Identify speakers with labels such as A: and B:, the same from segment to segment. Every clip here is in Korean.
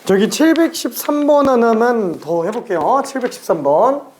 A: 저기 713번 하나만 더 해볼게요. 713번.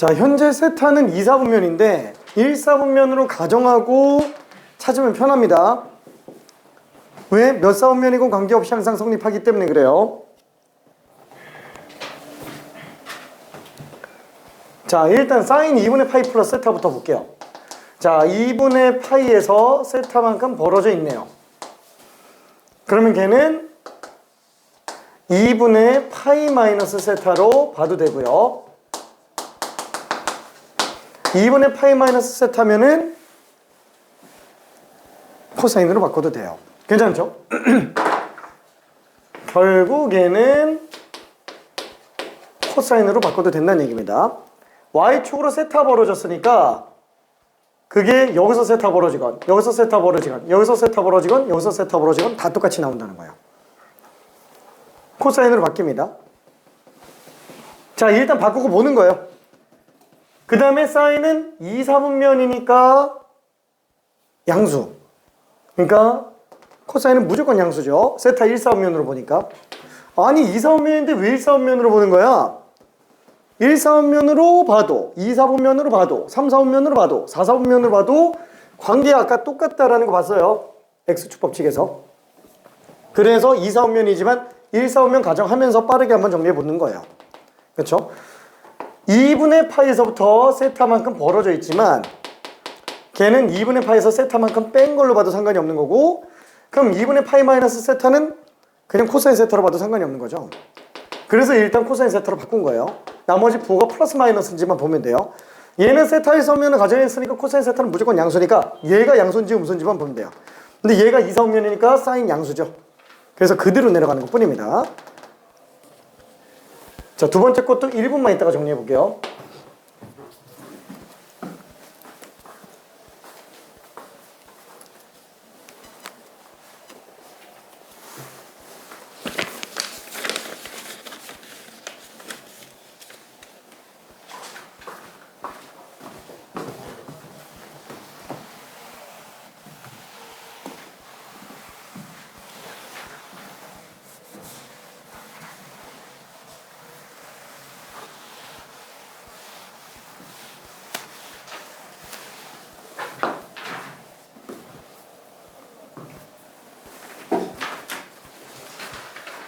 A: 자, 현재 세타는 2, 4분면인데 1, 4분면으로 가정하고 찾으면 편합니다. 왜? 몇 4분면이건 관계없이 항상 성립하기 때문에 그래요. 자, 일단 사인 2분의 파이 플러스 세타부터 볼게요. 자, 2분의 파이에서 세타만큼 벌어져 있네요. 그러면 걔는 2분의 파이 마이너스 세타로 봐도 되고요. 2분의 파이 마이너스 세타면은 코사인으로 바꿔도 돼요. 괜찮죠? 결국에는 코사인으로 바꿔도 된다는 얘기입니다. Y축으로 세타 벌어졌으니까 그게 여기서 세타 벌어지건 여기서 세타 벌어지건 여기서 세타 벌어지건 여기서 세타 벌어지건 다 똑같이 나온다는 거예요. 코사인으로 바뀝니다. 자, 일단 바꾸고 보는 거예요. 그 다음에 사인은 2, 4분면이니까 양수. 그러니까 코사인은 무조건 양수죠. 세타 1, 4분면으로 보니까. 아니 2, 4분면인데 왜 1, 4분면으로 보는 거야? 1, 4분면으로 봐도 2, 4분면으로 봐도 3, 4분면으로 봐도 4, 4분면으로 봐도 관계가 아까 똑같다라는 거 봤어요. X축 법칙에서. 그래서 2, 4분면이지만 1, 4분면 가정하면서 빠르게 한번 정리해 보는 거예요. 그렇죠? 2분의 파이에서부터 세타만큼 벌어져 있지만 걔는 2분의 파이에서 세타만큼 뺀 걸로 봐도 상관이 없는 거고, 그럼 2분의 파이 마이너스 세타는 그냥 코사인 세타로 봐도 상관이 없는 거죠. 그래서 일단 코사인 세타로 바꾼 거예요. 나머지 부호가 플러스 마이너스인지만 보면 돼요. 얘는 세타에서 오면 가정했으니까 코사인 세타는 무조건 양수니까 얘가 양수인지 음수인지만 보면 돼요. 근데 얘가 2, 4분면이니까 사인 양수죠. 그래서 그대로 내려가는 것 뿐입니다. 자, 두 번째 것도 1분만 있다가 정리해 볼게요.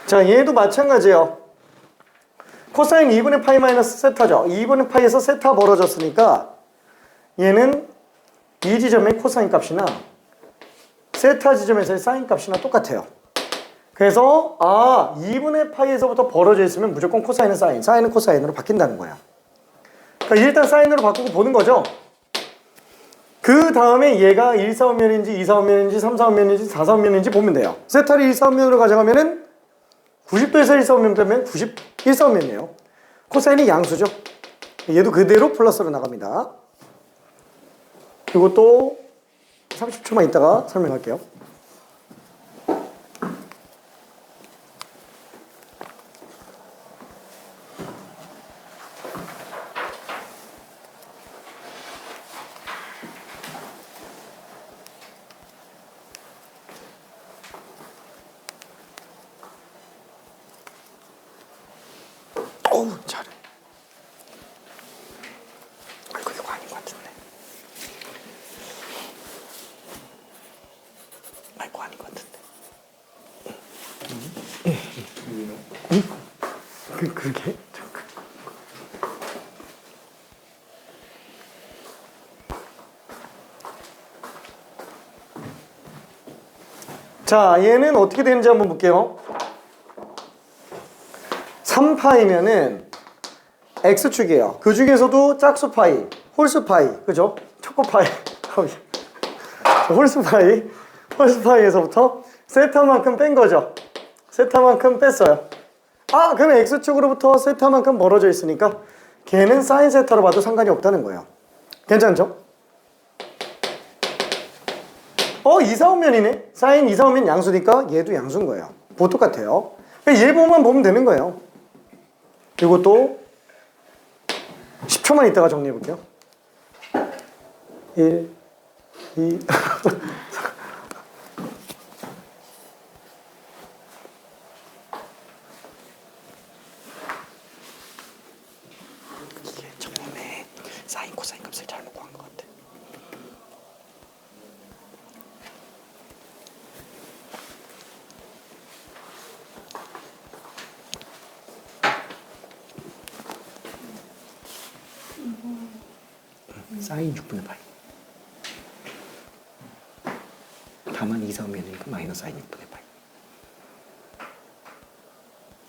A: 자, 얘도 마찬가지예요. 코사인 2분의 파이 마이너스 세타죠. 2분의 파이에서 세타 벌어졌으니까 얘는 이 지점의 코사인 값이나 세타 지점에서의 사인 값이나 똑같아요. 그래서 2분의 파이에서부터 벌어져 있으면 무조건 코사인은 사인, 사인은 코사인으로 바뀐다는 거야. 그러니까 일단 사인으로 바꾸고 보는 거죠. 그 다음에 얘가 1사분면인지 2사분면인지 3사분면인지 4사분면인지 보면 돼요. 세타를 1사분면으로 가져가면은 90도에서 1사분면 되면 91사분면이에요. 코사인이 양수죠. 얘도 그대로 플러스로 나갑니다. 이것도 30초만 있다가 설명할게요. 어우, 잘해. 아이고, 이거 아닌 것 같은데. 아이고, 아닌 것 같은데. 그러게? 자, 얘는 어떻게 되는지 한번 볼게요. 3파이면은 X축이에요. 그 중에서도 짝수파이, 홀수파이, 그죠? 초코파이, 홀수파이에서부터 세타만큼 뺀 거죠. 세타만큼 뺐어요. 그럼 X축으로부터 세타만큼 멀어져 있으니까 걔는 사인 세타로 봐도 상관이 없다는 거예요. 괜찮죠? 2사분면이네? 사인 2사분면 양수니까 얘도 양수인 거예요. 뭐 똑같아요. 얘 보면 되는 거예요. 이것도 10초만 있다가 정리해 볼게요. 1, 2, 이게 처음에 사인 코사인 값을 잘못 구한 것 같아. 사인 6분의 파이. 다만 2사분면이니까 마이너스 사인 6분의 파이.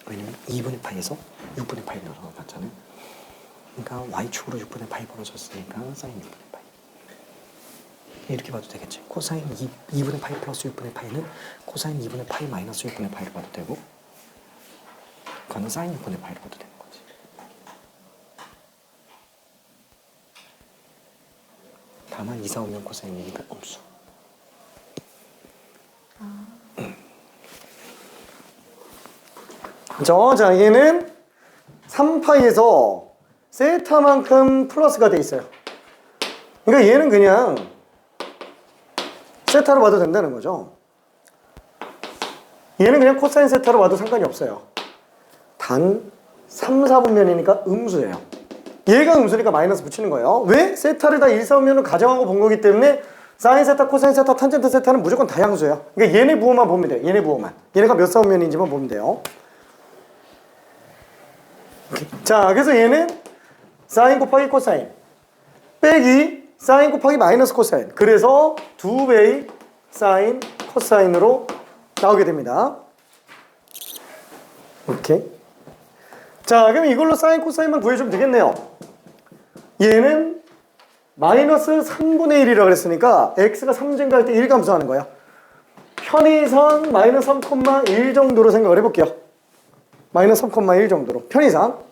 A: 왜냐면 2분의 파이에서 6분의 파이 늘어났잖아요. 그러니까 y축으로 6분의 파이 벌어졌으니까 사인 6분의 파이. 이렇게 봐도 되겠지. 코사인 2분의 파이 플러스 6분의 파이는 코사인 2분의 파이 마이너스 6분의 파이로 봐도 되고, 그거는 사인 6분의 파이로 봐도 되는 거지. 다만 2, 4, 5면 코사인이니까 음수. 자, 얘는 3파이에서 세타만큼 플러스가 돼 있어요. 그러니까 얘는 그냥 세타로 봐도 된다는 거죠. 얘는 그냥 코사인 세타로 봐도 상관이 없어요. 단 3, 4분면이니까 음수예요. 얘가 음수니까 마이너스 붙이는 거예요. 왜? 세타를 다 1, 4분면으로 가정하고 본 거기 때문에 사인 세타, 코사인 세타, 탄젠트 세타는 무조건 다 양수예요. 그러니까 얘네 부호만 보면 돼요. 얘네 부호만. 얘네가 몇 4분면인지만 보면 돼요. 자, 그래서 얘는 사인 곱하기 코사인 빼기 사인 곱하기 마이너스 코사인. 그래서 2배의 사인 코사인으로 나오게 됩니다. 오케이. 자, 그럼 이걸로 사인 코사인만 구해주면 되겠네요. 얘는 마이너스 3분의 1이라고 그랬으니까 x가 3 증가할 때 1 감소하는 거야. 편의상 마이너스 3,1 정도로 생각을 해볼게요. 마이너스 3,1 정도로 편의상.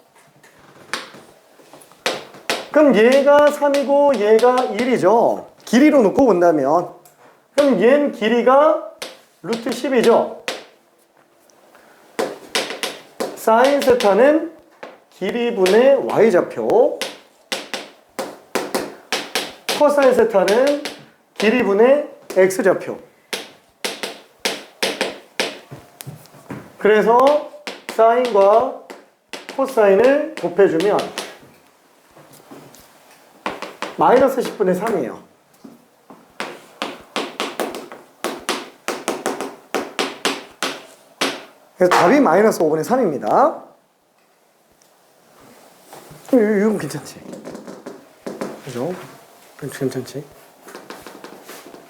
A: 그럼 얘가 3이고 얘가 1이죠. 길이로 놓고 본다면 그럼 얘는 길이가 루트 10이죠. 사인 세타는 길이분의 y좌표, 코사인 세타는 길이분의 x좌표. 그래서 사인과 코사인을 곱해주면 마이너스 10분의 3이에요. 그래서 답이 마이너스 5분의 3입니다. 이건 괜찮지? 그죠? 괜찮지?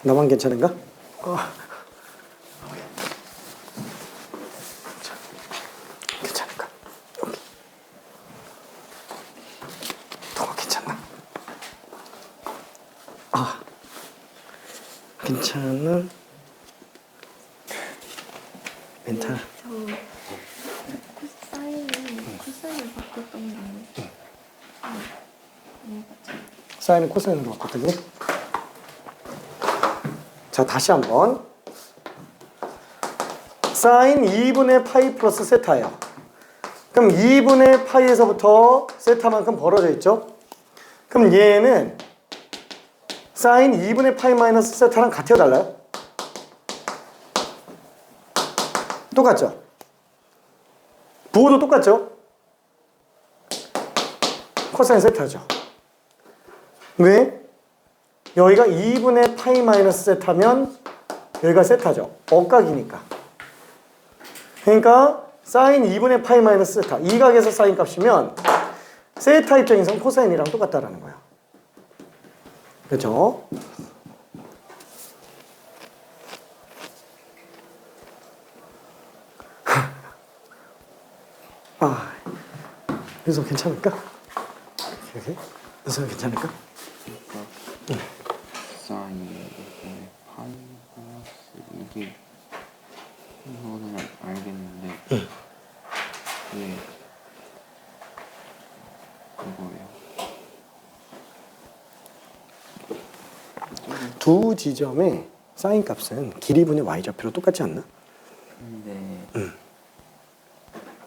A: 나만 괜찮은가? 괜찮을까? 여기. 더 괜찮나? 괜찮은 멘탈.
B: 저 코사인을 바꿨던 게
A: 사인은 코사인으로 바꿨더니. 자, 다시 한번. 사인 2분의 파이 플러스 세타예요. 그럼 2분의 파이에서부터 세타만큼 벌어져 있죠? 그럼 얘는 사인 2분의 파이 마이너스 세타랑 같아요, 달라요? 똑같죠? 부호도 똑같죠? 코사인 세타죠. 왜? 여기가 2분의 파이 마이너스 세타면 여기가 세타죠. 억각이니까. 그러니까 사인 2분의 파이 마이너스 세타. 이 각에서 사인 값이면 세타 입장에서는 코사인이랑 똑같다라는 거예요. 그렇죠? 그래서 괜찮을까? 그래서 괜찮을까?
C: 사인 파이 플러스 이게 이거는 알겠는데 왜 이거예요?
A: 두 지점의 사인 값은 길이분의 y좌표로 똑같지 않나?
C: 근데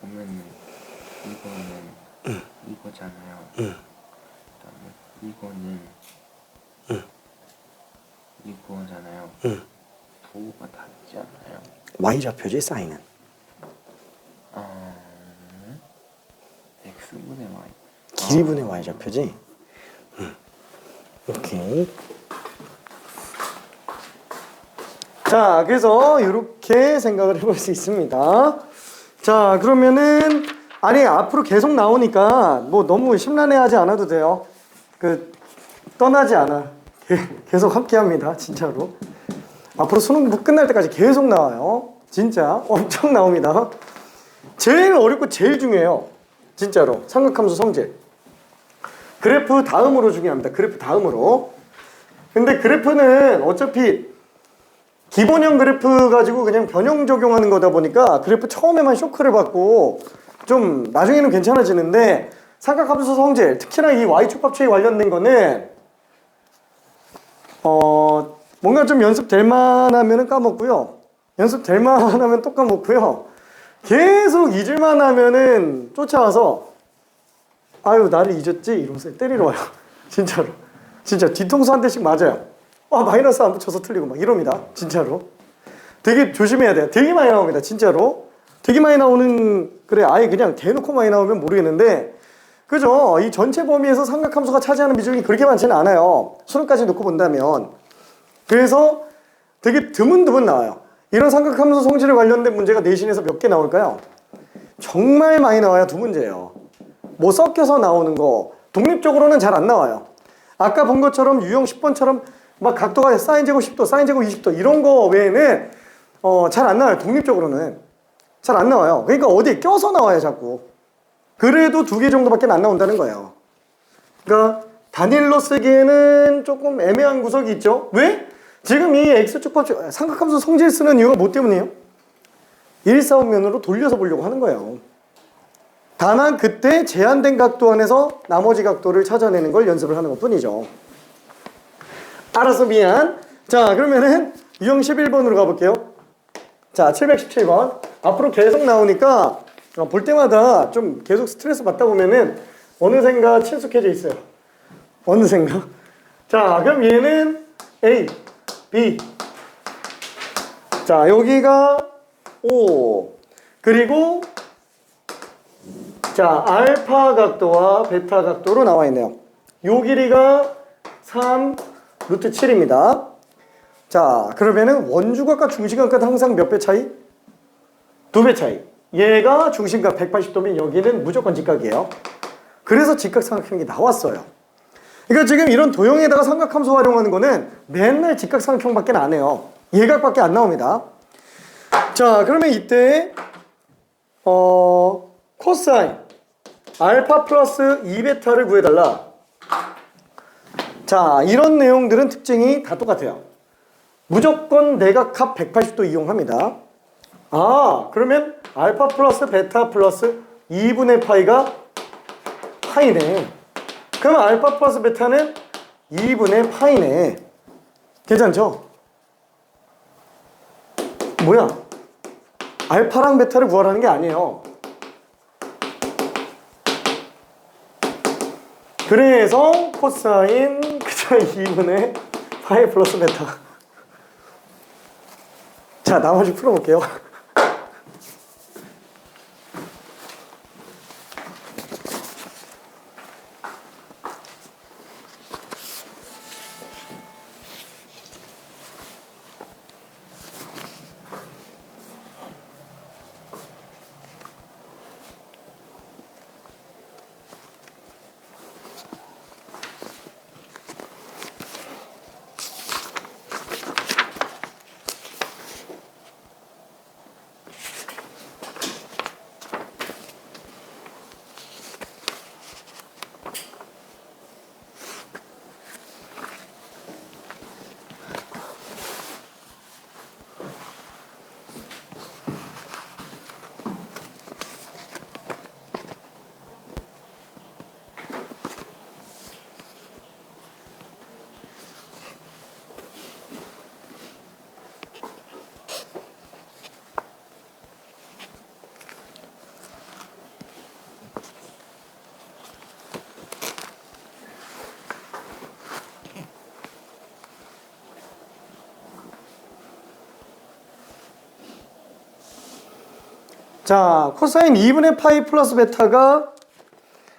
C: 보면 이거는 이거잖아요. 그다음에 이거는 이거잖아요. 부호가 같지 않나요?
A: y좌표지 사인은.
C: x분의 y.
A: 길이분의 y좌표지. 오케이. 자, 그래서 이렇게 생각을 해볼 수 있습니다. 자, 그러면은 아니 앞으로 계속 나오니까 뭐 너무 심란해하지 않아도 돼요. 떠나지 않아. 계속 함께합니다. 진짜로. 앞으로 수능 끝날 때까지 계속 나와요. 진짜 엄청 나옵니다. 제일 어렵고 제일 중요해요. 진짜로. 삼각함수 성질. 그래프 다음으로 중요합니다. 그래프 다음으로. 근데 그래프는 어차피 기본형 그래프 가지고 그냥 변형 적용하는 거다 보니까 그래프 처음에만 쇼크를 받고 좀 나중에는 괜찮아지는데 삼각함수 성질, 특히나 이 y축법칙에 관련된 거는 뭔가 좀 연습될 만하면 까먹고요. 연습될 만하면 또 까먹고요. 계속 잊을만 하면은 쫓아와서 아유 나를 잊었지? 이러면서 때리러 와요. 진짜로. 진짜 뒤통수 한 대씩 맞아요. 마이너스 안 붙여서 틀리고 막 이럽니다. 진짜로. 되게 조심해야 돼요. 되게 많이 나옵니다. 진짜로. 되게 많이 나오는, 그래 아예 그냥 대놓고 많이 나오면 모르겠는데 그죠? 이 전체 범위에서 삼각함수가 차지하는 비중이 그렇게 많지는 않아요. 수능까지 놓고 본다면. 그래서 되게 드문드문 나와요. 이런 삼각함수 성질에 관련된 문제가 내신에서 몇 개 나올까요? 정말 많이 나와요. 두 문제예요. 뭐 섞여서 나오는 거 독립적으로는 잘 안 나와요. 아까 본 것처럼 유형 10번처럼 막 각도가 사인 제곱 10도, 사인 제곱 20도 이런 거 외에는 잘 안 나와요. 독립적으로는 잘 안 나와요. 그러니까 어디에 껴서 나와요 자꾸. 그래도 두 개 정도밖에 안 나온다는 거예요. 그러니까 단일로 쓰기에는 조금 애매한 구석이 있죠. 왜? 지금 이 X축법칙 삼각함수 성질 쓰는 이유가 뭐 때문이에요? 일사분면으로 돌려서 보려고 하는 거예요. 다만 그때 제한된 각도 안에서 나머지 각도를 찾아내는 걸 연습을 하는 것 뿐이죠. 알았어, 미안. 자, 그러면은 유형 11번으로 가볼게요. 자, 717번. 앞으로 계속 나오니까 볼 때마다 좀 계속 스트레스 받다 보면은 어느샌가 친숙해져 있어요. 어느샌가. 자, 그럼 얘는 A, B. 자, 여기가 O. 그리고 자, 알파 각도와 베타 각도로 나와 있네요. 요 길이가 3 루트 7입니다. 자, 그러면은 원주각과 중심각과 항상 몇 배 차이? 2배 차이. 얘가 중심각 180도면 여기는 무조건 직각이에요. 그래서 직각삼각형이 나왔어요. 그러니까 지금 이런 도형에다가 삼각함수 활용하는 거는 맨날 직각삼각형밖에 안 해요. 예각밖에 안 나옵니다. 자, 그러면 이때 코사인 알파 플러스 2베타를 구해달라. 자, 이런 내용들은 특징이 다 똑같아요. 무조건 내각합 180도 이용합니다. 아, 그러면 알파 플러스 베타 플러스 2분의 파이가 파이네. 그러면 알파 플러스 베타는 2분의 파이네. 괜찮죠? 뭐야? 알파랑 베타를 구하라는 게 아니에요. 그래서 코사인 그저 2분의 파이 플러스 베타. 자, 나머지 풀어볼게요. 자, 코사인 2분의 파이 플러스 베타가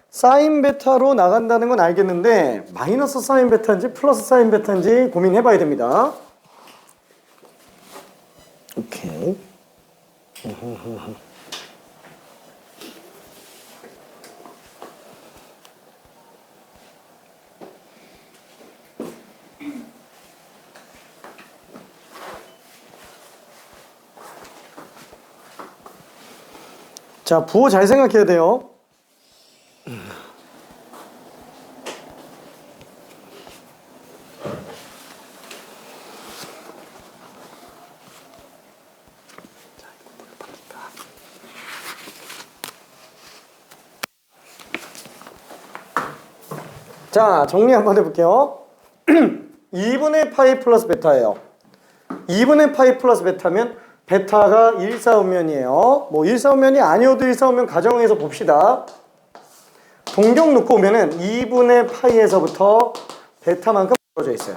A: 사인 베타로 나간다는 건 알겠는데 마이너스 사인 베타인지 플러스 사인 베타인지 고민해 봐야 됩니다. 오케이. 자, 부호 잘 생각해야 돼요. 자, 정리 한번 해볼게요. 2분의 파이 플러스 베타예요. 2분의 파이 플러스 베타면 베타가 1사분면이에요. 뭐 1사분면이 아니어도 1사분면 가정해서 봅시다. 동경 놓고 오면은 2분의 파이에서부터 베타만큼 벌어져 있어요.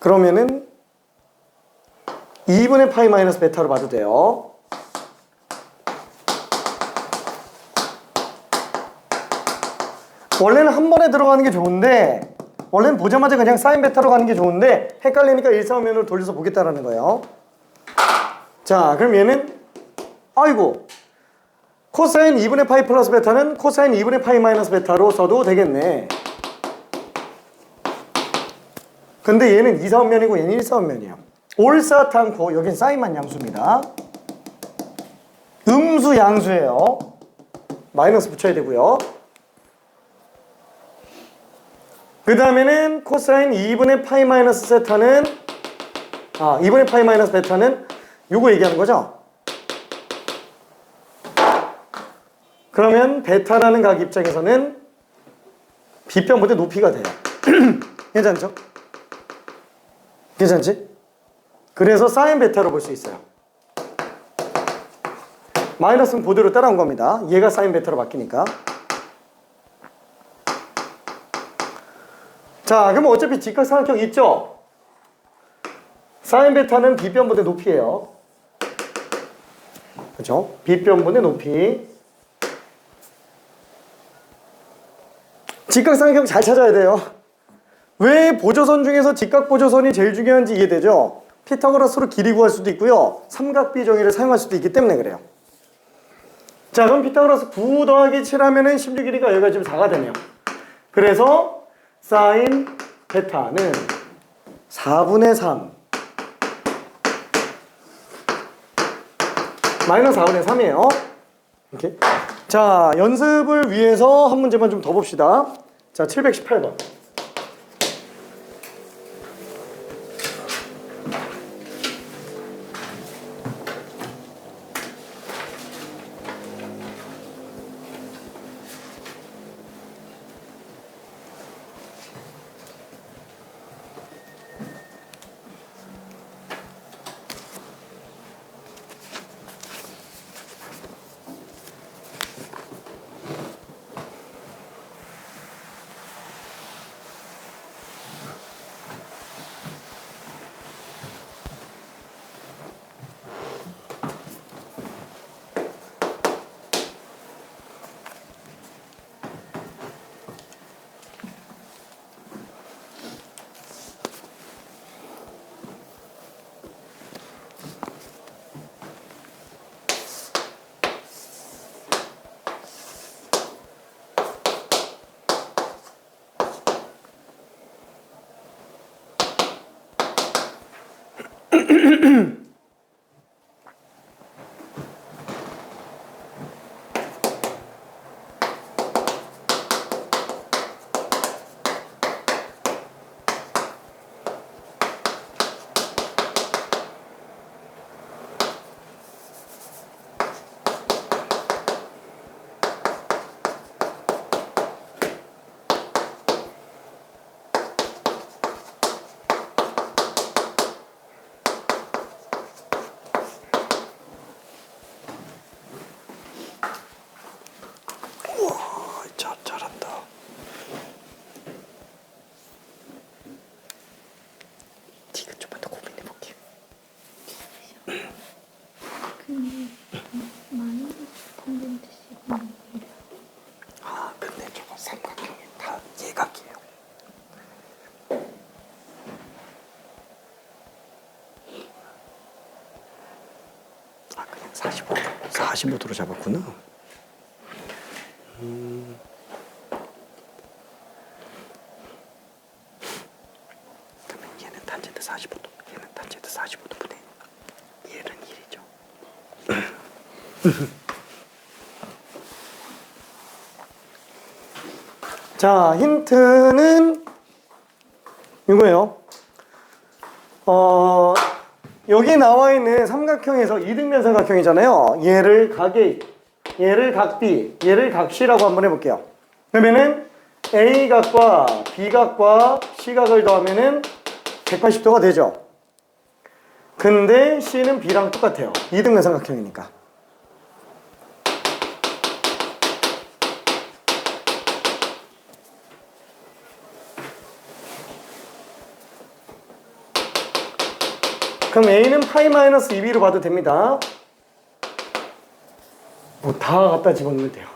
A: 그러면은 2분의 파이 마이너스 베타로 봐도 돼요. 원래는 한 번에 들어가는 게 좋은데 원래는 보자마자 그냥 사인 베타로 가는 게 좋은데 헷갈리니까 1사분면으로 돌려서 보겠다라는 거예요. 자, 그럼 얘는 아이고 코사인 2분의 파이 플러스 베타는 코사인 2분의 파이 마이너스 베타로 써도 되겠네. 근데 얘는 2사분면이고 얘는 1사분면이에요. 올사탕코 여긴 사인만 양수입니다. 음수 양수예요. 마이너스 붙여야 되고요. 그 다음에는 코사인 2분의 파이 마이너스 세타는 2분의 파이 마이너스 베타는 요거 얘기하는 거죠. 그러면 베타라는 각 입장에서는 빗변보다 높이가 돼요. 괜찮죠? 괜찮지? 그래서 사인 베타로 볼 수 있어요. 마이너스는 그대로 따라온 겁니다. 얘가 사인 베타로 바뀌니까. 자, 그럼 어차피 직각삼각형 있죠? 사인 베타는 빗변분의 높이에요. 그렇죠? 빗변분의 높이. 직각삼각형 잘 찾아야 돼요. 왜 보조선 중에서 직각보조선이 제일 중요한지 이해되죠? 피타고라스로 길이 구할 수도 있고요. 삼각비 정의를 사용할 수도 있기 때문에 그래요. 자, 그럼 피타고라스 9 더하기 7 하면은 16일이가 여기가 지금 4가 되네요. 그래서 사인 베타는 4분의 3 마이너스 4분의 3이에요. 이렇게. 자, 연습을 위해서 한 문제만 좀 더 봅시다. 자, 718번. 잘한다. 지금 좀만 더 고민해 볼게요.
B: 근데 마이너스 탄젠트식은
A: 아, 근데 저거 삼각형이 다 예각이에요. 아, 그냥 45도로 잡았구나. 그러면 얘는 탄젠트 45도, 얘는 탄젠트 45도 분의 얘는 1이죠. 자, 힌트는 이거예요. 여기 나와 있는 삼각형에서 이등변 삼각형이잖아요. 얘를 각A, 얘를 각B, 얘를 각C라고 한번 해볼게요. 그러면은 A각과 B각과 C각을 더하면은 180도가 되죠. 근데 C는 B랑 똑같아요. 이등변 삼각형이니까. 그럼 A는 파이 마이너스 2B로 봐도 됩니다. 뭐 다 갖다 집어넣으면 돼요.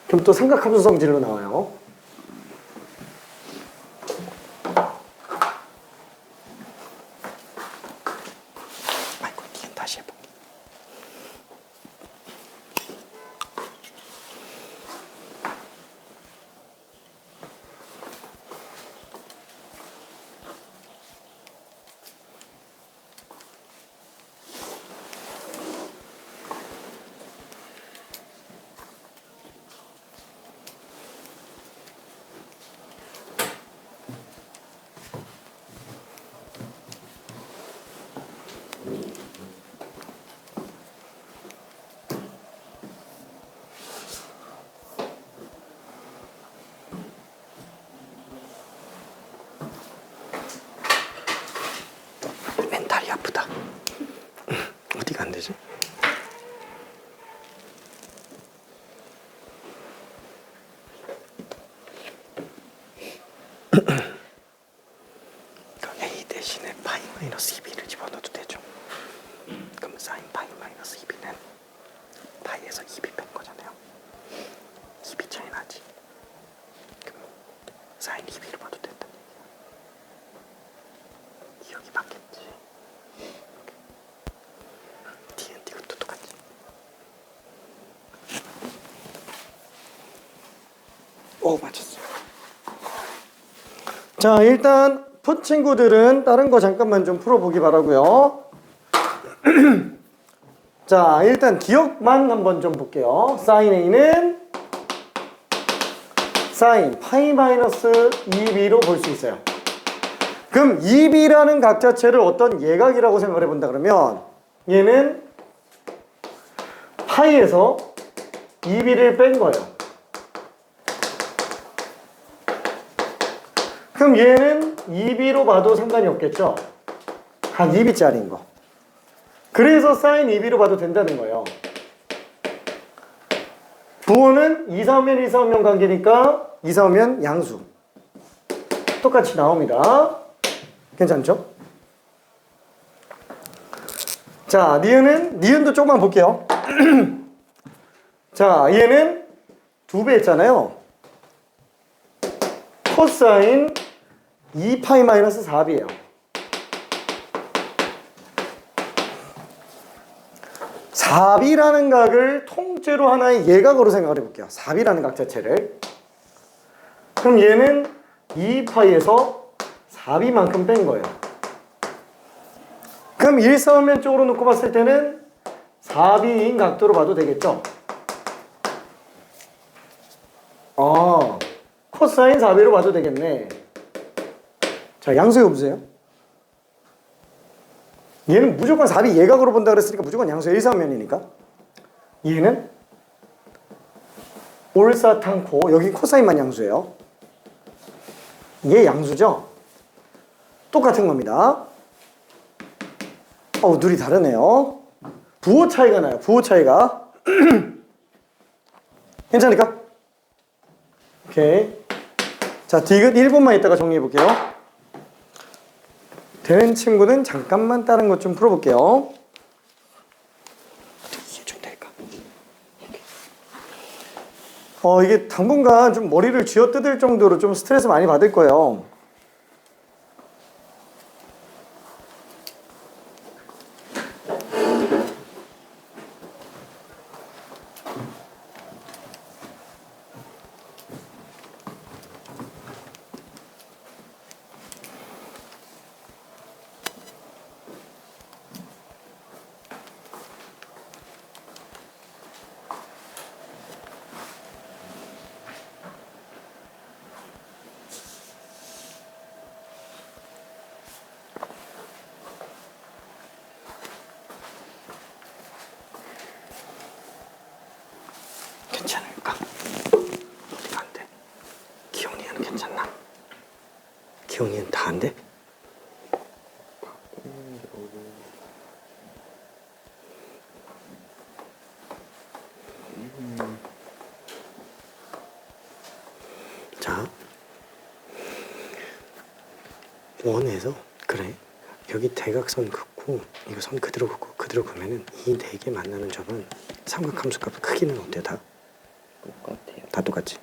A: 그럼 또 삼각함수 성질로 나와요. 아이고, 이건 다시 해볼게. 멘탈이 아프다. 어디가 안 되지? A 대신에 파이 마이너스 2B를 집어넣어도 되죠. 그럼 사인 파이 마이너스 2B는 파이에서 2B 뺀 거잖아요. 맞췄어요. 자, 일단 풋 친구들은 다른 거 잠깐만 좀 풀어보기 바라고요. 자, 일단 기억만 한번 좀 볼게요. 사인 A는 사인 파이 마이너스 2b로 볼 수 있어요. 그럼 2b라는 각 자체를 어떤 예각이라고 생각을 해본다 그러면 얘는 파이에서 2b를 뺀 거예요. 그럼 얘는 2b로 봐도 상관이 없겠죠? 한 2b짜리인 거. 그래서 사인 2b로 봐도 된다는 거예요. 부호는 2, 4오면 2, 4오면 관계니까 2, 4오면 양수. 똑같이 나옵니다. 괜찮죠? 자, 니은도 조금만 볼게요. 자, 얘는 2배 했잖아요. 코사인 2파이 마이너스 4b예요. 4b라는 각을 통째로 하나의 예각으로 생각을 해볼게요. 4b라는 각 자체를. 그럼 얘는 2파이에서 4b만큼 뺀 거예요. 그럼 일사분면 쪽으로 놓고 봤을 때는 4b인 각도로 봐도 되겠죠? 코사인 4b로 봐도 되겠네. 자, 양수해 보세요. 얘는 무조건 4b 예각으로 본다 그랬으니까 무조건 양수의 일사분면이니까. 얘는 올사탕코, 여기 코사인만 양수예요. 얘 양수죠? 똑같은 겁니다. 둘이 다르네요. 부호 차이가 나요. 부호 차이가. 괜찮을까? 오케이. 자, 디귿 1분만 있다가 정리해 볼게요. 되는 친구는 잠깐만 다른 것 좀 풀어볼게요. 이게 좀 될까? 이게 당분간 좀 머리를 쥐어뜯을 정도로 좀 스트레스 많이 받을 거예요. 괜찮을까? 어디가 안 돼? 기온이는 괜찮나? 기온이는 다 안 돼? 자, 원에서 그래 여기 대각선 긋고 이거 선 그대로 긋고 그대로 그으면은 이 네 개 만나는 점은 삼각함수값 크기는 어때요? 다?
C: 똑같아요.
A: 다 똑같지?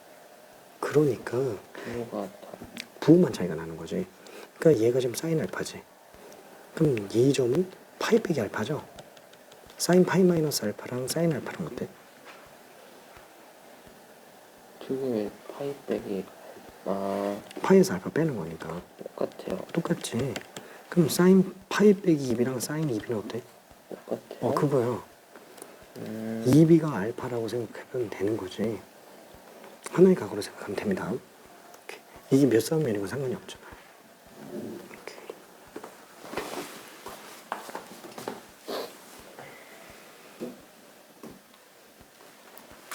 A: 그러니까
C: 부호가 다
A: 부호만 차이가 나는 거지. 그러니까 얘가 지금 사인 알파지. 그럼 이 점은 파이 빼기 알파죠? 사인 파이 마이너스 알파랑 사인 알파랑 어때?
C: 그게 파이 빼기
A: 파이에서 알파 빼는 거니까
C: 똑같아요.
A: 똑같지. 그럼 사인 파이 빼기 2b랑 사인 2b는 어때?
C: 똑같아요.
A: 그거요. 2b가 알파라고 생각하면 되는 거지. 하나의 각으로 생각하면 됩니다. 이게 몇 사분면이건 상관이 없잖아.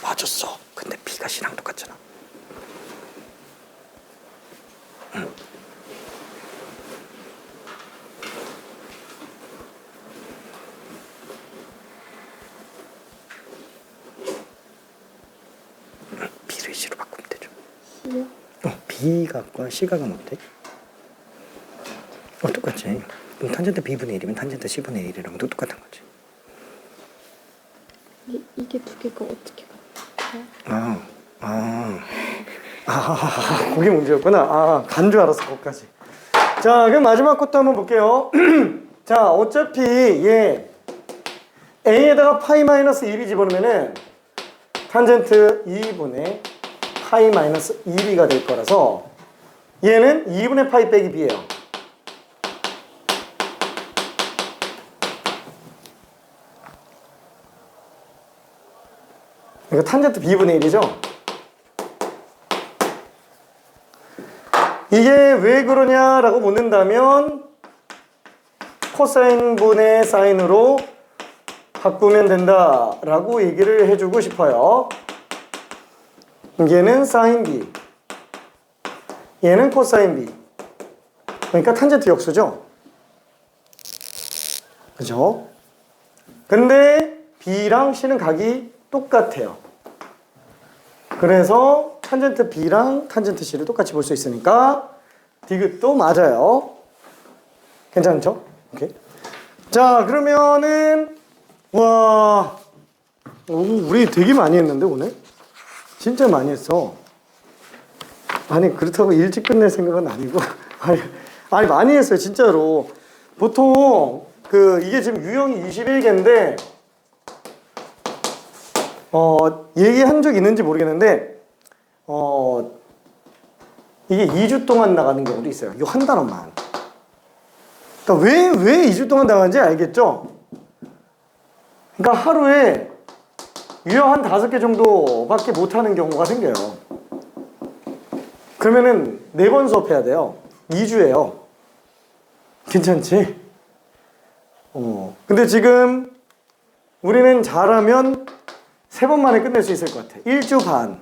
A: 맞았어. 근데 b가 c랑 똑같잖아. b를 c로 바꾸면 되죠.
B: C요?
A: b각과 c각은 어때? 똑같지. 그럼 탄젠트 b분의 1이면 탄젠트 c분의 1이랑 똑같은 거지.
B: 이게 두 개가 어떻게 같아요?
A: 그게 문제였구나. 간 줄 알았어, 거기까지. 자, 그럼 마지막 것도 한번 볼게요. 자, 어차피 얘 A에다가 파이 마이너스 2b 집어넣으면은 탄젠트 2분의 파이 마이너스 2b가 될 거라서 얘는 2분의 파이 빼기 b예요. 이거 탄젠트 b분의 1이죠? 이게 왜 그러냐라고 묻는다면 코사인분의 사인으로 바꾸면 된다라고 얘기를 해주고 싶어요. 얘는 사인 b, 얘는 코사인 b. 그러니까 탄젠트 역수죠. 그죠? 근데 b랑 c는 각이 똑같아요. 그래서 탄젠트 b랑 탄젠트 c를 똑같이 볼 수 있으니까 디귿도 맞아요. 괜찮죠? 오케이. 자, 그러면은 와, 우리 되게 많이 했는데 오늘? 진짜 많이 했어. 아니 그렇다고 일찍 끝낼 생각은 아니고 아니 많이 했어요 진짜로. 보통 이게 지금 유형이 21개인데 얘기한 적 있는지 모르겠는데 이게 2주 동안 나가는 경우도 있어요. 이 한 단어만. 그러니까 왜 2주 동안 나가는지 알겠죠? 그러니까 하루에 유형 한 5개 정도밖에 못하는 경우가 생겨요. 그러면은 4번 수업해야 돼요. 2주예요. 괜찮지? 근데 지금 우리는 잘하면 3번 만에 끝낼 수 있을 것 같아. 1주 반.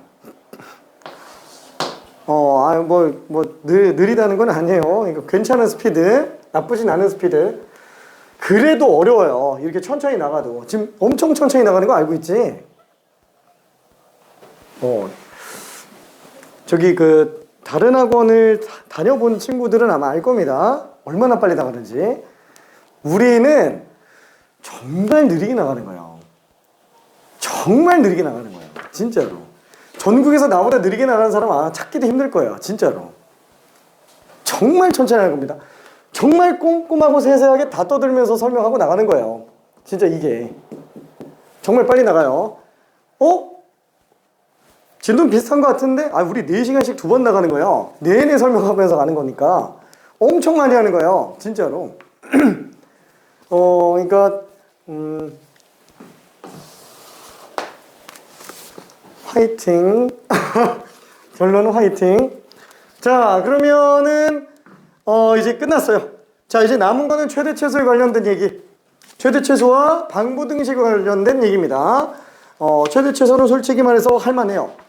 A: 느리다는 건 아니에요. 이거 괜찮은 스피드, 나쁘진 않은 스피드. 그래도 어려워요. 이렇게 천천히 나가도. 지금 엄청 천천히 나가는 거 알고 있지? 다른 학원을 다녀본 친구들은 아마 알 겁니다. 얼마나 빨리 나가는지. 우리는 정말 느리게 나가는 거예요. 정말 느리게 나가는 거예요. 진짜로. 전국에서 나보다 느리게 나가는 사람 아마 찾기도 힘들 거예요. 진짜로. 정말 천천히 하는 겁니다. 정말 꼼꼼하고 세세하게 다 떠들면서 설명하고 나가는 거예요. 진짜 이게. 정말 빨리 나가요. 진동 비슷한 것 같은데? 우리 4시간씩 2번 나가는 거예요. 내내 설명하면서 가는 거니까. 엄청 많이 하는 거예요. 진짜로. 그러니까, 화이팅. 결론은 화이팅. 자, 그러면은, 이제 끝났어요. 자, 이제 남은 거는 최대 최소에 관련된 얘기. 최대 최소와 방부등식에 관련된 얘기입니다. 최대 최소는 솔직히 말해서 할만해요.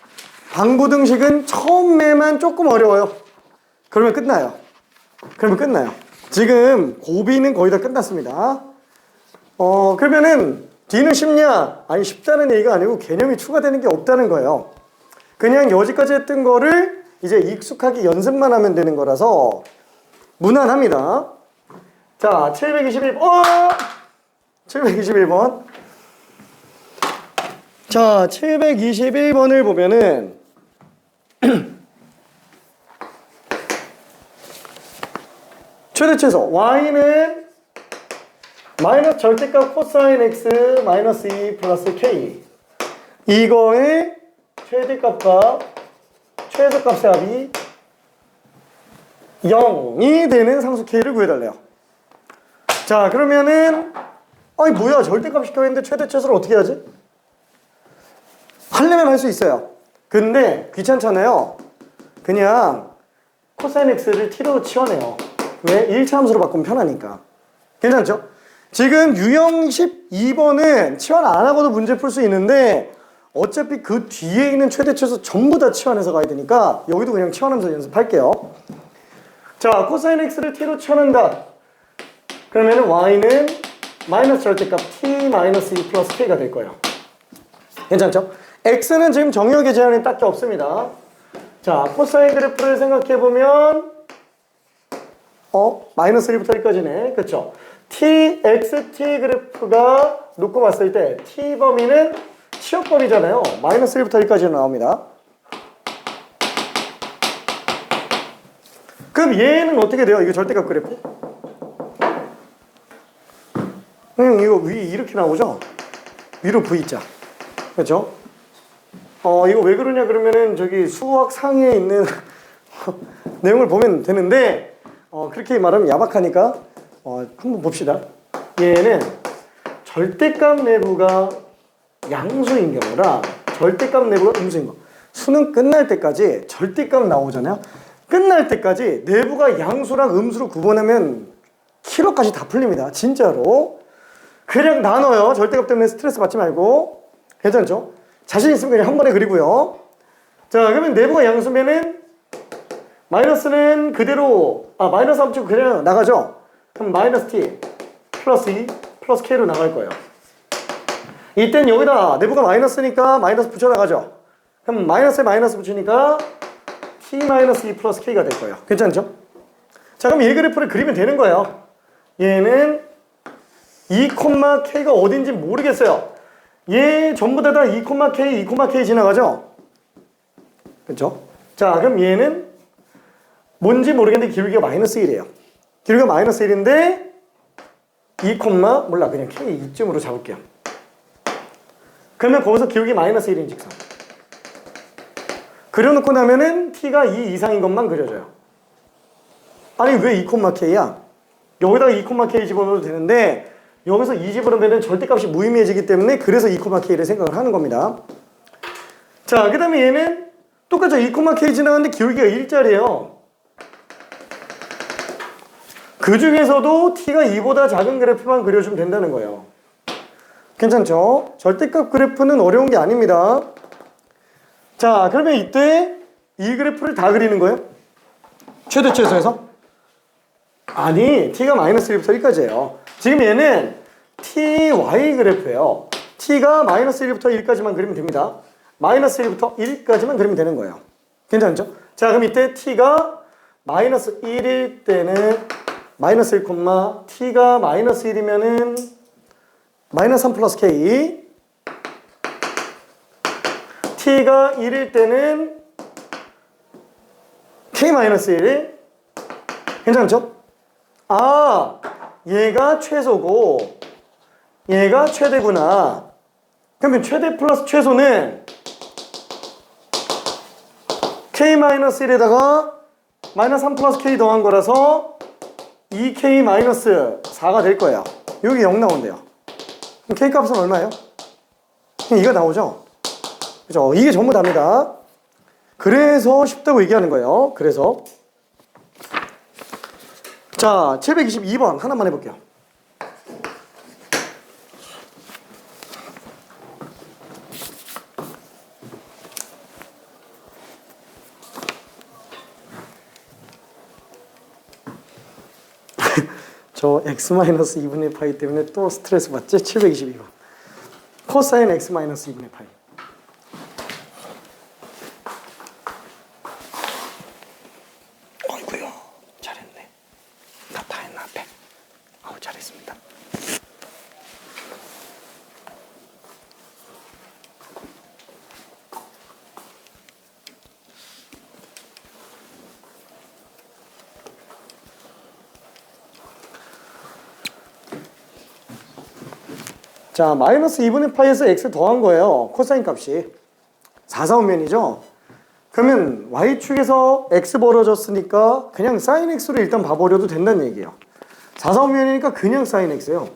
A: 방부등식은 처음에만 조금 어려워요. 그러면 끝나요. 지금 고비는 거의 다 끝났습니다. 그러면은 뒤는 쉽냐? 아니 쉽다는 얘기가 아니고 개념이 추가되는 게 없다는 거예요. 그냥 여기까지 했던 거를 이제 익숙하게 연습만 하면 되는 거라서 무난합니다. 자, 721번. 자, 721번을 보면은 최대 최소 y는 마이너스 절대값 코사인 x 마이너스 2 플러스 k 이거의 최대값과 최소값의 합이 0이 되는 상수 k를 구해달래요. 자, 그러면은 뭐야 절대값 시켜야 했는데 최대 최소를 어떻게 하지? 하려면 할 수 있어요. 근데 귀찮잖아요. 그냥 코사인 x를 t로 치워내요. 왜? 1차 함수로 바꾸면 편하니까. 괜찮죠? 지금 유형 12번은 치환 안 하고도 문제 풀 수 있는데 어차피 그 뒤에 있는 최대 최소 전부 다 치환해서 가야 되니까 여기도 그냥 치환하면서 연습할게요. 자, 코사인 x를 t로 치환한다. 그러면 y는 마이너스 절대값 t 마이너스 2 플러스 k가 될 거예요. 괜찮죠? x는 지금 정의역의 제한이 딱히 없습니다. 자, 코사인 그래프를 생각해보면 마이너스 1부터 1까지네. 그쵸? xt 그래프가 놓고 봤을 때 t 범위는 치역범위잖아요. 마이너스 1부터 1까지 나옵니다. 그럼 얘는 어떻게 돼요? 이거 절대값 그래프? 이거 위 이렇게 나오죠? 위로 V자. 그렇죠? 이거 왜 그러냐 그러면은 저기 수학 상에 있는 내용을 보면 되는데 그렇게 말하면 야박하니까 한번 봅시다. 얘는 절대값 내부가 양수인 경우라 절대값 내부가 음수인 거. 수능 끝날 때까지 절대값 나오잖아요. 끝날 때까지 내부가 양수랑 음수로 구분하면 키로까지 다 풀립니다. 진짜로. 그냥 나눠요. 절대값 때문에 스트레스 받지 말고. 괜찮죠? 자신 있으면 그냥 한 번에 그리고요. 자, 그러면 내부가 양수면은 마이너스는 그대로 마이너스 함수 그냥 나가죠? 그럼 마이너스 t 플러스 2 플러스 k로 나갈 거예요. 이땐 여기다 내부가 마이너스니까 마이너스 붙여 나가죠? 그럼 마이너스에 마이너스 붙이니까 t 마이너스 2 플러스 k가 될 거예요. 괜찮죠? 자, 그럼 얘 그래프를 그리면 되는 거예요. 얘는 2, k가 어딘지 모르겠어요. 얘 전부 다 2, k, 2, k 지나가죠? 그렇죠? 자, 그럼 얘는 뭔지 모르겠는데 기울기가 마이너스 1이에요. 기울기가 마이너스 1인데 2, 몰라 그냥 k 이쯤으로 잡을게요. 그러면 거기서 기울기 마이너스 1인 직선. 그려놓고 나면은 t가 2 이상인 것만 그려져요. 아니 왜 2, k야? 여기다가 2, k 집어넣어도 되는데 여기서 2 집어넣으면 절대값이 무의미해지기 때문에 그래서 2, k를 생각을 하는 겁니다. 자, 그 다음에 얘는 똑같죠. 2, k 지나가는데 기울기가 1짜리예요. 그 중에서도 t가 2보다 작은 그래프만 그려주면 된다는 거예요. 괜찮죠? 절대값 그래프는 어려운 게 아닙니다. 자, 그러면 이때 이 그래프를 다 그리는 거예요? 최대 최소에서? 아니, t가 마이너스 1부터 1까지예요. 지금 얘는 ty 그래프예요. t가 마이너스 1부터 1까지만 그리면 됩니다. 마이너스 1부터 1까지만 그리면 되는 거예요. 괜찮죠? 자, 그럼 이때 t가 마이너스 1일 때는 마이너스 1, t가 마이너스 1이면은 마이너스 3 플러스 k, t가 1일 때는 k 마이너스 1. 괜찮죠? 아, 얘가 최소고 얘가 최대구나. 그러면 최대 플러스 최소는 k 마이너스 1에다가 마이너스 3 플러스 k 더한 거라서 2k 마이너스 4가 될 거예요. 여기 0 나온대요. 그럼 k 값은 얼마예요? 이거 나오죠? 그죠? 이게 전부 답니다. 그래서 쉽다고 얘기하는 거예요. 그래서 자, 722번 하나만 해볼게요. 저 x-2분의 파이 때문에 또 스트레스 받지? 722번. 코사인 x-2분의 파이. 어이구요. 잘했네. 나 다 했나 앞에. 아우, 잘했습니다. 자, 마이너스 2분의 파이에서 x 더한 거예요. 코사인 값이. 4,4면이죠? 그러면 y축에서 x 벌어졌으니까 그냥 sin x로 일단 봐버려도 된다는 얘기예요. 4,4면이니까 그냥 sin x예요.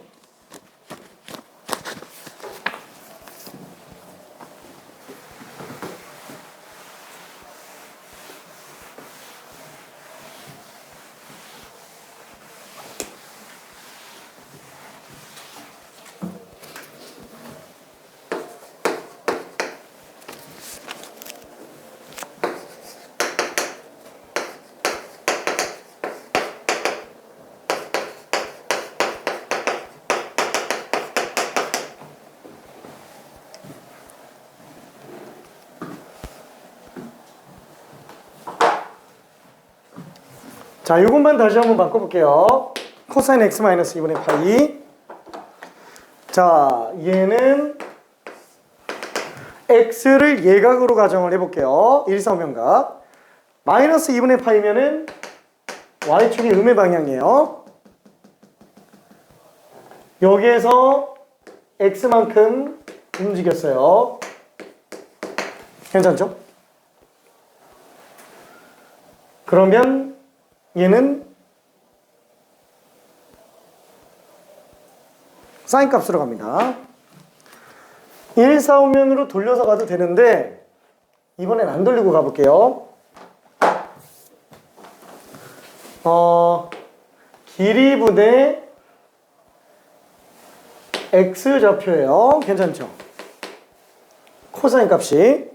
A: 자, 이것만 다시 한번 바꿔볼게요. 코사인 x-2분의 파이. 자, 얘는 x를 예각으로 가정을 해볼게요. 1사면각. 마이너스 2분의 파이면은 y축이 음의 방향이에요. 여기에서 x만큼 움직였어요. 괜찮죠? 그러면 얘는 사인 값으로 갑니다. 1, 4, 5면으로 돌려서 가도 되는데 이번엔 안 돌리고 가볼게요. 길이 분의 x 좌표예요. 괜찮죠? 코사인 값이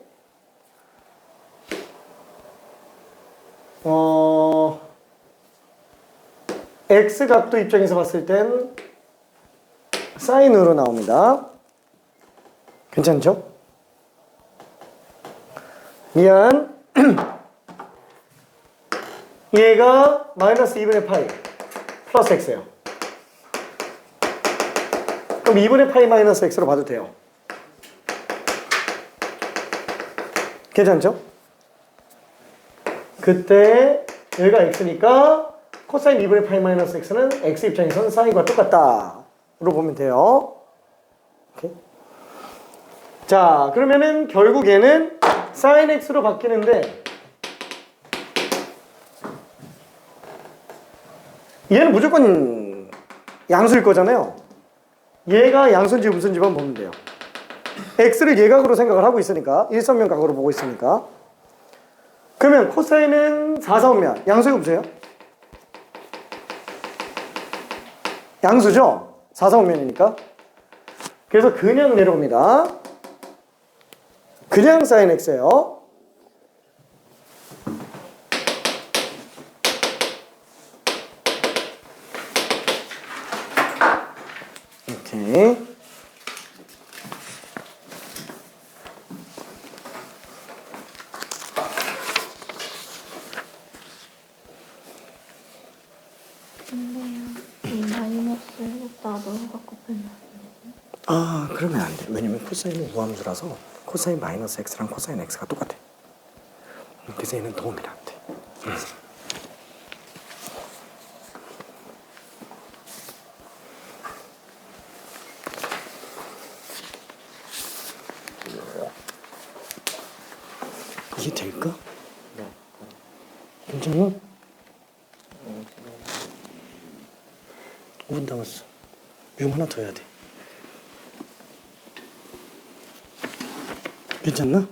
A: x 각도 입장에서 봤을 땐 사인으로 나옵니다. 괜찮죠? 미안. 얘가 마이너스 2분의 파이 플러스 x예요. 그럼 2분의 파이 마이너스 x로 봐도 돼요. 괜찮죠? 그때 여기가 x니까 코사인 2분의 파이 마이너스 x는 x 입장에서는 사인과 똑같다 로 보면 돼요. 오케이. 자, 그러면은 결국 얘는 사인 x로 바뀌는데 얘는 무조건 양수일 거잖아요. 얘가 양수인지 음수인지만 보면 돼요. x를 예각으로 생각을 하고 있으니까 일선면 각으로 보고 있으니까. 그러면 코사인은 4사분면 양수예요 음수예요? 양수죠? 4사분면이니까. 그래서 그냥 내려옵니다. 그냥 사인 x예요. 이렇게.
B: 근데요, 이 마이너스 오빠 너무 갖고 빼면
A: 아, 그러면 안 돼. 왜냐면 코사인은 우함수라서 코사인 마이너스 x랑 코사인 x가 똑같아. 그래서 얘는 도움이 안 돼. 이게 될까?
C: 네.
A: 괜찮아? 5분 남았어. 이거 하나 더 해야 돼. 괜찮나?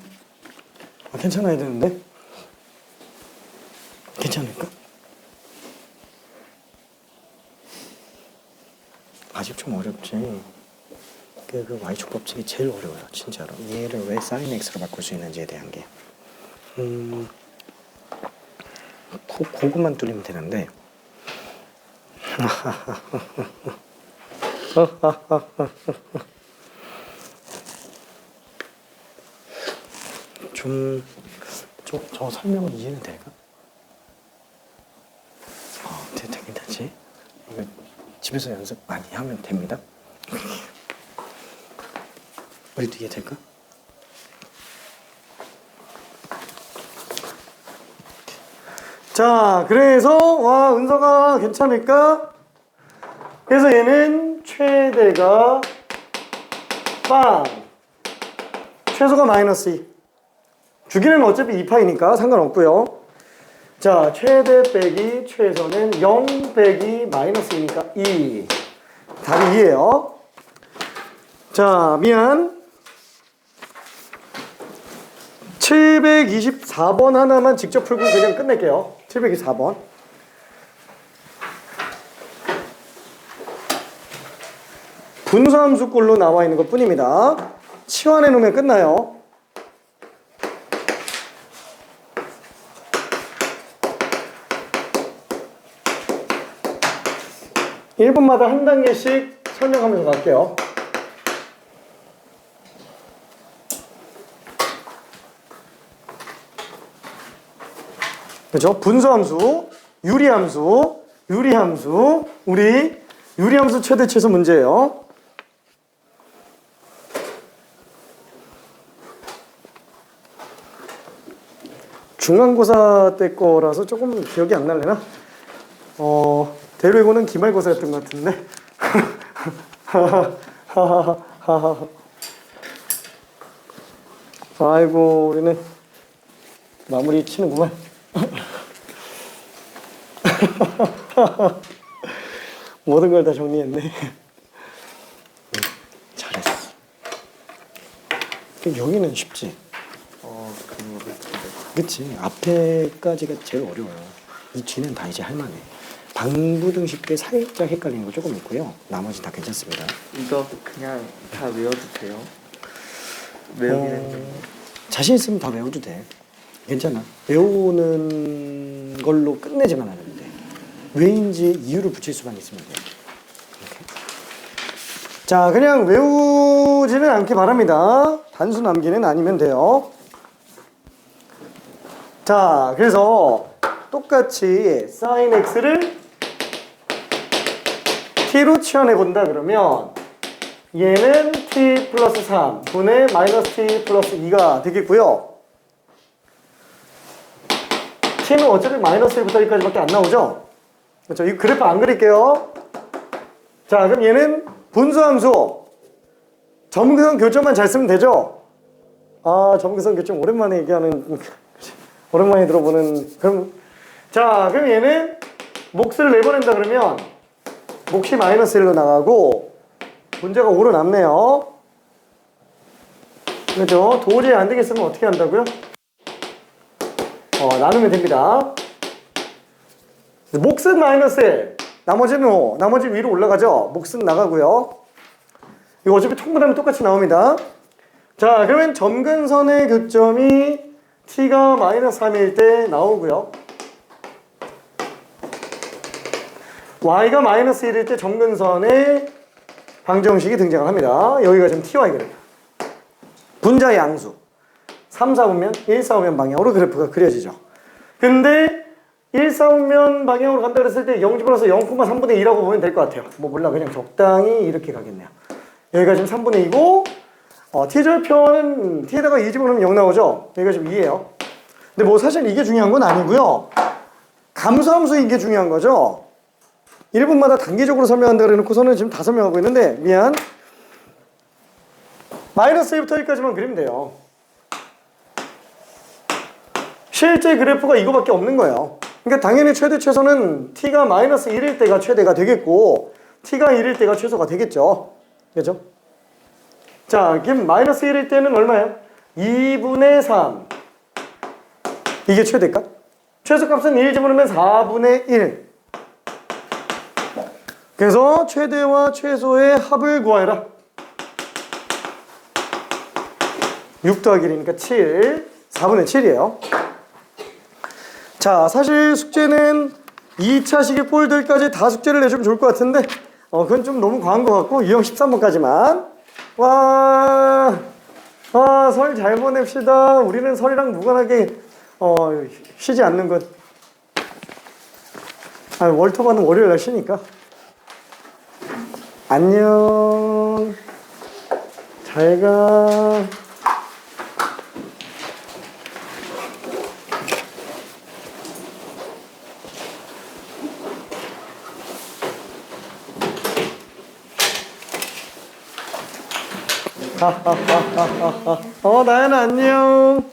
A: 괜찮아야 되는데? 괜찮을까? 아직 좀 어렵지. 그 y축 법칙이 제일 어려워요, 진짜로. 얘를 왜 sin x로 바꿀 수 있는지에 대한 게. 그것만 뚫리면 되는데. 저 설명은 이해는 될까? 되긴 되지. 이거 집에서 연습 많이 하면 됩니다. 우리도 이해될까? 자, 그래서 와, 은서가 괜찮을까? 그래서 얘는 최대가 빵, 최소가 마이너스 2. 주기는 어차피 2파이니까 상관없고요. 자, 최대 빼기 최소는 0 빼기 마이너스 2니까 2. 답이 2예요. 자, 미안. 724번 하나만 직접 풀고 그냥 끝낼게요. 724번. 분수함수꼴로 나와 있는 것 뿐입니다. 치환해 놓으면 끝나요. 1분마다 한 단계씩 설명하면서 갈게요. 그죠? 분수함수, 유리함수, 우리 유리함수 최대 최소 문제예요. 중간고사 때 거라서 조금 기억이 안 날래나? 대외고는 기말고사였던 것 같은데. 아이고, 우리는 마무리 치는구만. 모든 걸 다 정리했네. 잘했어. 여기는 쉽지. 그치. 앞에까지가 제일 어려워요. 이 뒤는 다 이제 할만해. 방부등식 때 살짝 헷갈리는 거 조금 있고요. 나머지 다 괜찮습니다.
D: 이거 그냥 다 외워도 돼요? 외우기는 좀
A: 자신 있으면 다 외워도 돼. 괜찮아. 외우는 걸로 끝내지만 않으면 돼. 왜인지 이유를 붙일 수만 있으면 돼. 이렇게. 자, 그냥 외우지는 않기 바랍니다. 단수 남기는 아니면 돼요. 자, 그래서 똑같이 sin x를 t로 치환해 본다 그러면 얘는 t 플러스 3 분의 마이너스 t 플러스 2가 되겠고요. t는 어차피 마이너스 1부터 1까지밖에 안 나오죠? 그렇죠? 이 그래프 안 그릴게요. 자, 그럼 얘는 분수함수 점근선 교점만 잘 쓰면 되죠? 아, 점근선 교점 오랜만에 얘기하는 오랜만에 들어보는. 그럼 자, 그럼 얘는 몫을 내보낸다 그러면 몫이 마이너스 1로 나가고 문제가 5로 남네요. 그렇죠? 도저히 안 되겠으면 어떻게 한다고요? 나누면 됩니다. 몫은 마이너스 1, 나머지는 5, 나머지 위로 올라가죠? 몫은 나가고요. 이거 어차피 통분하면 똑같이 나옵니다. 자, 그러면 점근선의 교점이 t가 마이너스 3일 때 나오고요. y가 마이너스 1일 때 점근선의 방정식이 등장을 합니다. 여기가 지금 ty 그래프. 분자의 양수. 3, 4분면, 1, 4분면 방향으로 그래프가 그려지죠. 근데 1, 4분면 방향으로 간다 그랬을 때 0집어넣어서 0,3분의 2라고 보면 될 것 같아요. 뭐 몰라, 그냥 적당히 이렇게 가겠네요. 여기가 지금 3분의 2고 t절표는 t에다가 2 집어넣으면 0 나오죠? 여기가 지금 2예요. 근데 뭐 사실 이게 중요한 건 아니고요. 감소함수인 게 중요한 거죠. 1분마다 단계적으로 설명한다 그래놓고서는 지금 다 설명하고 있는데 미안. 마이너스 1부터 1까지만 그리면 돼요. 실제 그래프가 이거밖에 없는 거예요. 그러니까 당연히 최대 최소는 t가 마이너스 1일 때가 최대가 되겠고 t가 1일 때가 최소가 되겠죠. 그죠? 자, 그럼 마이너스 1일 때는 얼마예요? 2분의 3. 이게 최대값? 최소값은 1 집어넣으면 4분의 1. 그래서 최대와 최소의 합을 구하여라. 6 더하기 1이니까 7. 4분의 7이에요. 자, 사실 숙제는 2차 시기 꼴들까지 다 숙제를 내주면 좋을 것 같은데 그건 좀 너무 과한 것 같고 유형 13번까지만. 와, 설 잘 보냅시다. 우리는 설이랑 무관하게 쉬지 않는 것. 월터반은 월요일 날 쉬니까. 안녕. 잘 가. 나연아 안녕.